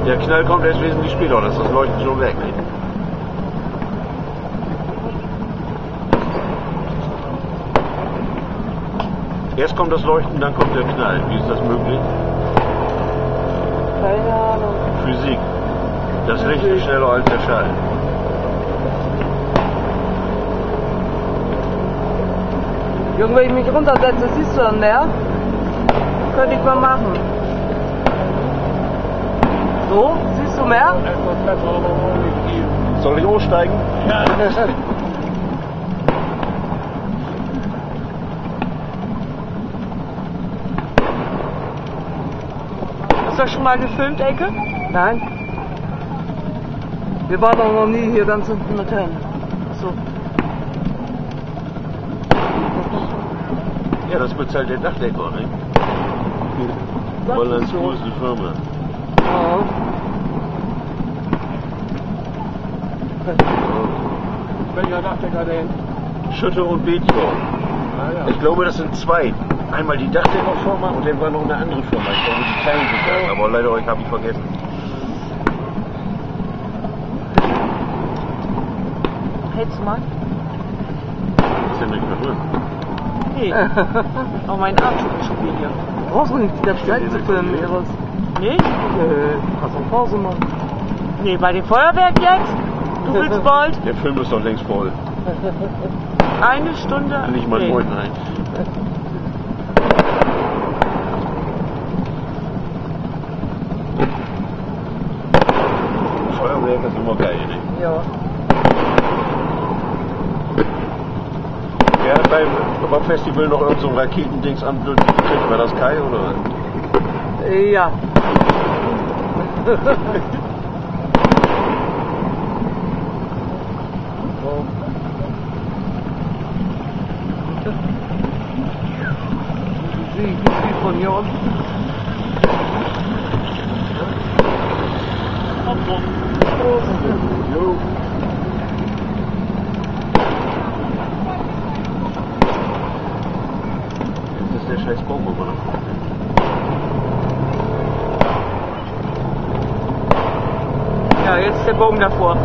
Der Knall kommt erst wesentlich später, dann ist das Leuchten schon weg. Ne? Erst kommt das Leuchten, dann kommt der Knall. Wie ist das möglich? Keine Ahnung. Physik. Das Licht ist schneller als der Schall. Junge, wenn ich mich runtersetze, siehst du dann mehr? Könnte ich mal machen. So, siehst du mehr? Soll ich aussteigen? Ja. Hast du das schon mal gefilmt, Ecke? Nein. Wir waren doch noch nie hier ganz unten mit hin. So. Ja, das bezahlt der Dachdecker, ne? Hollands größte Firma. Ja. Welcher Dachdecker denn? Schütte und Bethor. Ah, ja. Ich glaube, das sind zwei. Einmal die Dachdeckerfirma und dann war noch eine andere Firma. Ich glaube, die teilen sich das, aber leider euch habe ich vergessen. Hältst du mal? Ist ja nicht mehr drin. Nee. Auch mein Arm tut schon weh hier. Brauchst du nicht die ganze Zeit zu filmen, Eros? Nee? Kannst auch Pause machen. Nee, bei dem Feuerwerk jetzt? Du willst bald? Der Film ist doch längst voll. Eine Stunde? Nicht mal 9, nein. Feuerwerk ist immer geil, ne? Ja. Wer hat beim Festival noch irgend so ein Raketendings an gekriegt? War das Kai oder? Ja. Sie von hier unten. Jo. Jetzt ist der scheiß Baum immer noch. Ja, jetzt ist der Baum davor.